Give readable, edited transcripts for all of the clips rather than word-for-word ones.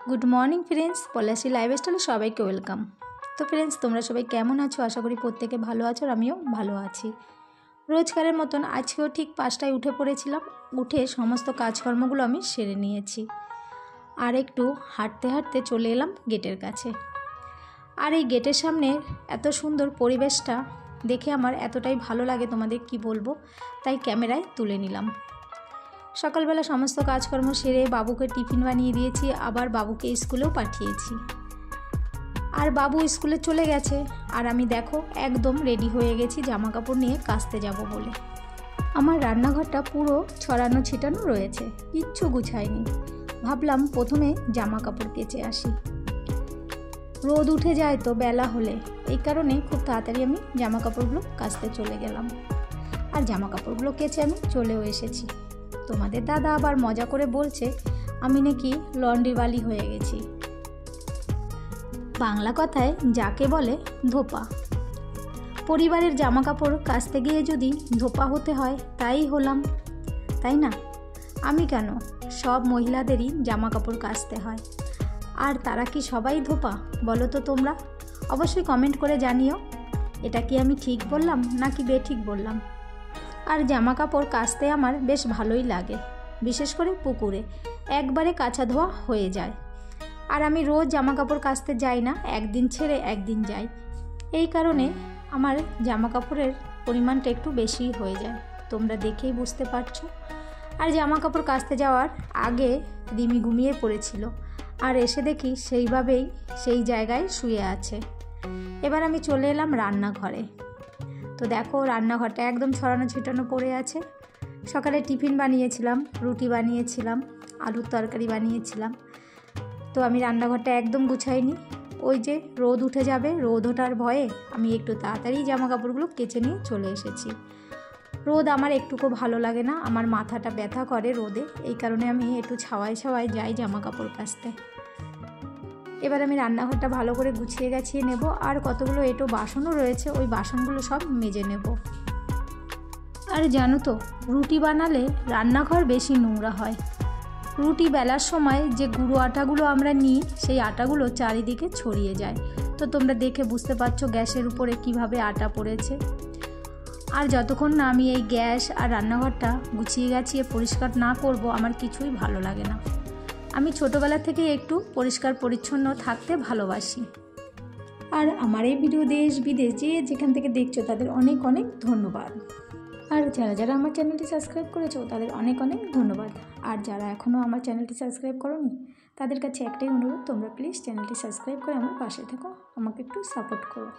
Good morning friends, Palashi লাইফস্টাইলে সবাইকে welcome. তো ফ্রেন্ডস, তোমরা সবাই কেমন আছো? আশা করি প্রত্যেকে ভালো আছো, আর আমিও ভালো আছি। রোজকারের মতন আজকেও ঠিক 5টায় উঠে পড়েছিলাম। উঠে সমস্ত কাজকর্মগুলো আমি সেরে নিয়েছি, আর একটু হাঁটতে হাঁটতে চলে এলাম গেটের কাছে। আর এই গেটের সামনে এত সুন্দর পরিবেশটা দেখে আমার এতটাই ভালো লাগে, তোমাদের কি বলবো, তাই ক্যামেরায় তুলে নিলাম। সকালবেলা সমস্ত কাজকর্ম সেরে বাবুকে টিফিন বানিয়ে দিয়েছি, আবার বাবুকে স্কুলেও পাঠিয়েছি। আর বাবু স্কুলে চলে গেছে, আর আমি দেখো একদম রেডি হয়ে গেছি জামা কাপড় নিয়ে কাচতে যাব বলে। আমার রান্নাঘরটা পুরো ছড়ানো ছিটানো রয়েছে, কিচ্ছু গুছাইনি। ভাবলাম প্রথমে জামা কাপড় কেচে আসি, রোদ উঠে যায় তো বেলা হলে, এই কারণে খুব তাড়াতাড়ি আমি জামা কাপড়গুলো কাচতে চলে গেলাম। আর জামা কাপড়গুলো কেচে আমি চলেও এসেছি। তোমাদের দাদা আবার মজা করে বলছে আমি নাকি লন্ড্রিওয়ালি হয়ে গেছি। বাংলা কথায় যাকে বলে ধোপা। পরিবারের জামা কাপড় কাচতে গিয়ে যদি ধোপা হতে হয় তাই হলাম, তাই না? আমি কেন, সব মহিলাদেরই জামা কাপড় কাচতে হয়। আর তারা কি সবাই ধোপা বলো তো তোমরা? অবশ্যই কমেন্ট করে জানিও, এটা কি আমি ঠিক বললাম নাকি বেঠিক বললাম। আর জামা কাপড় কাচতে আমার বেশ ভালোই লাগে, বিশেষ করে পুকুরে একবারে কাচা ধোয়া হয়ে যায়। আর আমি রোজ জামা কাপড় কাচতে যাই না, একদিন ছেড়ে একদিন যাই, এই কারণে আমার জামা কাপড়ের পরিমাণটা একটু বেশি হয়ে যায়, তোমরা দেখেই বুঝতে পারছো। আর জামা কাপড় কাচতে যাওয়ার আগে রিমি ঘুমিয়ে পড়েছিল, আর এসে দেখি সেইভাবেই সেই জায়গায় শুয়ে আছে। এবার আমি চলে এলাম রান্নাঘরে। তো দেখো রান্নাঘরটা একদম ছড়ানো ছিটানো পড়ে আছে। সকালে টিফিন বানিয়েছিলাম, রুটি বানিয়েছিলাম, আলুর তরকারি বানিয়েছিলাম। তো আমি রান্নাঘরটা একদম গুছাইনি, ওই যে রোদ উঠে যাবে, রোদ ওঠার ভয়ে আমি একটু তাড়াতাড়ি জামা কাপড়গুলো কেচে নিয়ে চলে এসেছি। রোদ আমার একটুকু ভালো লাগে না, আমার মাথাটা ব্যথা করে রোদে, এই কারণে আমি একটু ছাওয়ায় ছাওয়ায় যাই জামা কাপড় কাচতে। এবার আমি রান্নাঘরটা ভালো করে গুছিয়ে গাছিয়ে নেব, আর কতগুলো এঁটো বাসনও রয়েছে, ওই বাসনগুলো সব মেজে নেব। আর জানো তো, রুটি বানালে রান্নাঘর বেশি নোংরা হয়। রুটি বেলার সময় যে গুঁড়ো আটাগুলো আমরা নিই, সেই আটাগুলো চারিদিকে ছড়িয়ে যায়। তো তোমরা দেখে বুঝতে পারছো গ্যাসের উপরে কিভাবে আটা পড়েছে। আর যতক্ষণ না আমি এই গ্যাস আর রান্নাঘরটা গুছিয়ে গাছিয়ে পরিষ্কার না করব, আমার কিছুই ভালো লাগে না। আমি ছোটোবেলা থেকে একটু পরিষ্কার পরিচ্ছন্ন থাকতে ভালোবাসি। আর আমার এই ভিডিও দেশ বিদেশ যে যেখান থেকে দেখছো তাদের অনেক অনেক ধন্যবাদ। আর যারা যারা আমার চ্যানেলটি সাবস্ক্রাইব করেছো তাদের অনেক অনেক ধন্যবাদ। আর যারা এখনও আমার চ্যানেলটি সাবস্ক্রাইব করোনি তাদের কাছে একটাই অনুরোধ, তোমরা প্লিজ চ্যানেলটি সাবস্ক্রাইব করে আমার পাশে থেকো, আমাকে একটু সাপোর্ট করো।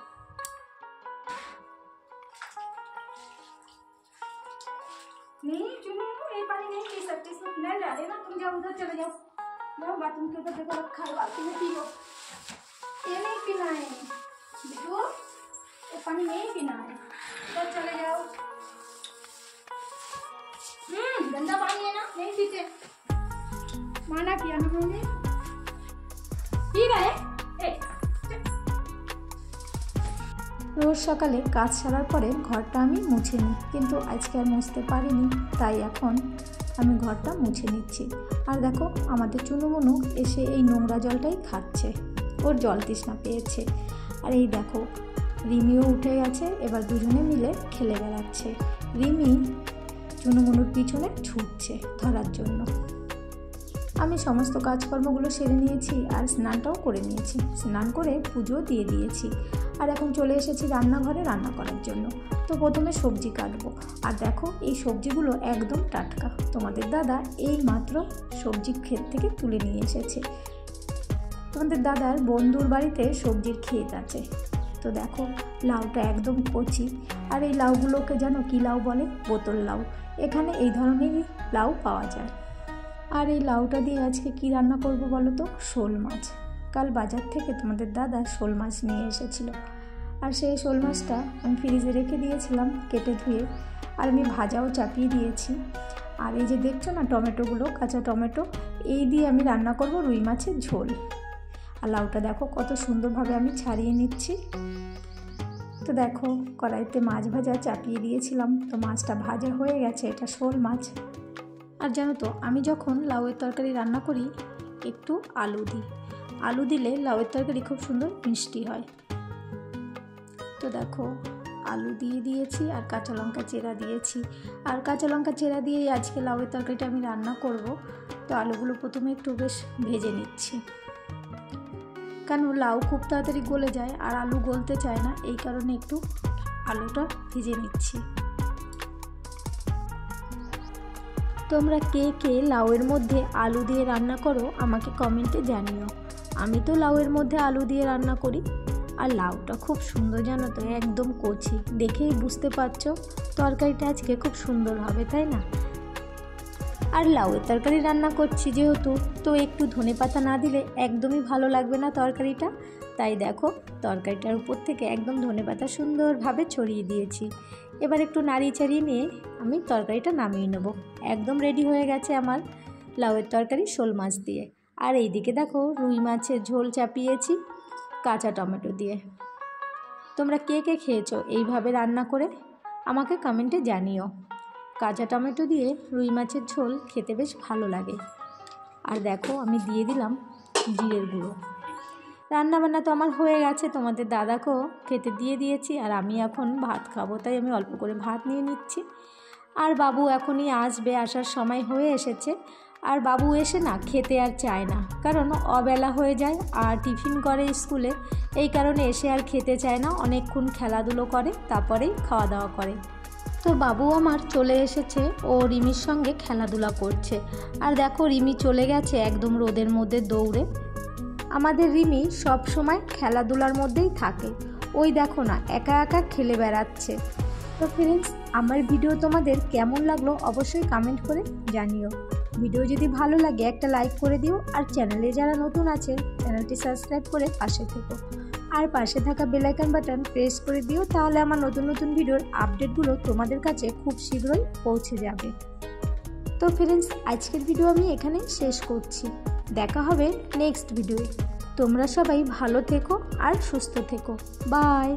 नहीं चुनो ये पानी नहीं पी सकते, इसमें फिनाइल डाल देना। तुम जाओ उधर चले जाओ, जाओ बाथरूम के उधर देखो रखा है, बाथरूम में पियो। ये नहीं पीना है बिट्टू, ये पानी नहीं पीना है, उधर चले जाओ। गंदा पानी है ना, नहीं पीते, माना किया ना हमने, पी रहे। রোজ সকালে কাজ সারার পরে ঘরটা আমি মুছে নিই, কিন্তু আজকে আর মুছতে পারিনি, তাই এখন আমি ঘরটা মুছে নিচ্ছি। আর দেখো আমাদের চুনুমুনু এসে এই নোংরা জলটাই খাচ্ছে, ওর জল তৃষ্ণা পেয়েছে। আর এই দেখো রিমিও উঠে গেছে, এবার দুজনে মিলে খেলে বেড়াচ্ছে। রিমি চুনুমুনুর পিছনে ছুটছে ধরার জন্য। আমি সমস্ত কাজকর্মগুলো সেরে নিয়েছি, আর স্নানটাও করে নিয়েছি, স্নান করে পুজো দিয়ে দিয়েছি। আর এখন চলে এসেছি রান্নাঘরে রান্না করার জন্য। তো প্রথমে সবজি কাটবো, আর দেখো এই সবজিগুলো একদম টাটকা, তোমাদের দাদা এই মাত্র সবজি ক্ষেত থেকে তুলে নিয়ে এসেছে। তোমাদের দাদার বন্ধুর বাড়িতে সবজির ক্ষেত আছে। তো দেখো লাউটা একদম কচি, আর এই লাউগুলোকে জানো কি লাউ বলে? বোতল লাউ। এখানে এই ধরনেরই লাউ পাওয়া যায়। আর এই লাউটা দিয়ে আজকে কি রান্না করব বলো তো? শোল মাছ। কাল বাজার থেকে তোমাদের দাদা শোল মাছ নিয়ে এসেছিল, আর সেই শোল মাছটা আমি ফ্রিজে রেখে দিয়েছিলাম কেটে ধুয়ে, আর আমি ভাজাও চাপিয়ে দিয়েছি। আর এই যে দেখছো না টমেটোগুলো, কাঁচা টমেটো, এই দিয়ে আমি রান্না করব রুই মাছের ঝোল। আর লাউটা দেখো কত সুন্দরভাবে আমি ছাড়িয়ে নিচ্ছি। তো দেখো কড়াইতে মাছ ভাজা চাপিয়ে দিয়েছিলাম, তো মাছটা ভাজা হয়ে গেছে, এটা শোল মাছ। আর জানো তো আমি যখন লাউয়ের তরকারি রান্না করি একটু আলু দিই। আলু দিলে লাউয়ের তরকারি খুব সুন্দর মিষ্টি হয়। তো দেখো আলু দিয়ে দিয়েছি আর কাঁচা লঙ্কা চেরা দিয়েছি। আর কাঁচা লঙ্কা চেরা দিয়েই আজকে লাউয়ের তরকারিটা আমি রান্না করব। তো আলুগুলো প্রথমে একটু বেশ ভেজে নিচ্ছি, কারণ লাউ খুব তাড়াতাড়ি গলে যায় আর আলু গলতে চায় না, এই কারণে একটু আলুটা ভেজে নিচ্ছি। তোমরা কে কে লাউয়ের মধ্যে আলু দিয়ে রান্না করো আমাকে কমেন্টে জানিও। আমি তো লাউয়ের মধ্যে আলু দিয়ে রান্না করি। আর লাউটা খুব সুন্দর, জানো তো, একদম কচি, দেখেই বুঝতে পারছো তরকারিটা আজকে খুব সুন্দর হবে, তাই না? আর লাউয়ের তরকারি রান্না করছি যেহেতু, তো একটু ধনেপাতা না দিলে একদমই ভালো লাগবে না তরকারিটা। তাই দেখো তরকারিটার উপর থেকে একদম ধনেপাতা সুন্দরভাবে ছড়িয়ে দিয়েছি। এবার একটু নাড়িয়ে চাড়িয়ে নিয়ে আমি তরকারিটা নামিয়ে নেব। একদম রেডি হয়ে গেছে আমার লাউয়ের তরকারি শোল মাছ দিয়ে। আর এইদিকে দেখো রুই মাছের ঝোল চাপিয়েছি কাঁচা টমেটো দিয়ে। তোমরা কে কে খেয়েছো এইভাবে রান্না করে আমাকে কমেন্টে জানিও। কাঁচা টমেটো দিয়ে রুই মাছের ঝোল খেতে বেশ ভালো লাগে। আর দেখো আমি দিয়ে দিলাম জিরের গুঁড়ো। রান্নাবান্না তো আমার হয়ে গেছে, তোমাদের দাদাকেও খেতে দিয়ে দিয়েছি। আর আমি এখন ভাত খাবো, তাই আমি অল্প করে ভাত নিয়ে নিচ্ছি। আর বাবু এখনই আসবে, আসার সময় হয়ে এসেছে। আর বাবু এসে না খেতে আর চায় না, কারণ অবেলা হয়ে যায় আর টিফিন করে স্কুলে, এই কারণে এসে আর খেতে চায় না। অনেকক্ষণ খেলাধুলো করে তারপরেই খাওয়া দাওয়া করে। তো বাবু আমার চলে এসেছে, ও রিমির সঙ্গে খেলাধুলা করছে। আর দেখো রিমি চলে গেছে একদম রোদের মধ্যে দৌড়ে। আমাদের রিমি সব সময় খেলাধুলার মধ্যেই থাকে, ওই দেখো না একা একা খেলে বেড়াচ্ছে। তো ফ্রেন্ডস, আমার ভিডিও তোমাদের কেমন লাগলো অবশ্যই কমেন্ট করে জানিও। ভিডিও যদি ভালো লাগে একটা লাইক করে দিও। আর চ্যানেলে যারা নতুন আছে চ্যানেলটি সাবস্ক্রাইব করে পাশে থেকো। আর পাশে থাকা বেল আইকন বাটন প্রেস করে দিও, তাহলে আমার নতুন নতুন ভিডিওর আপডেটগুলো তোমাদের কাছে খুব শীঘ্রই পৌঁছে যাবে। তো ফ্রেন্ডস, আজকের ভিডিও আমি এখানে শেষ করছি। দেখা হবে নেক্সট ভিডিওয়ে। তোমরা সবাই ভালো থেকো আর সুস্থ থেকো। বাই।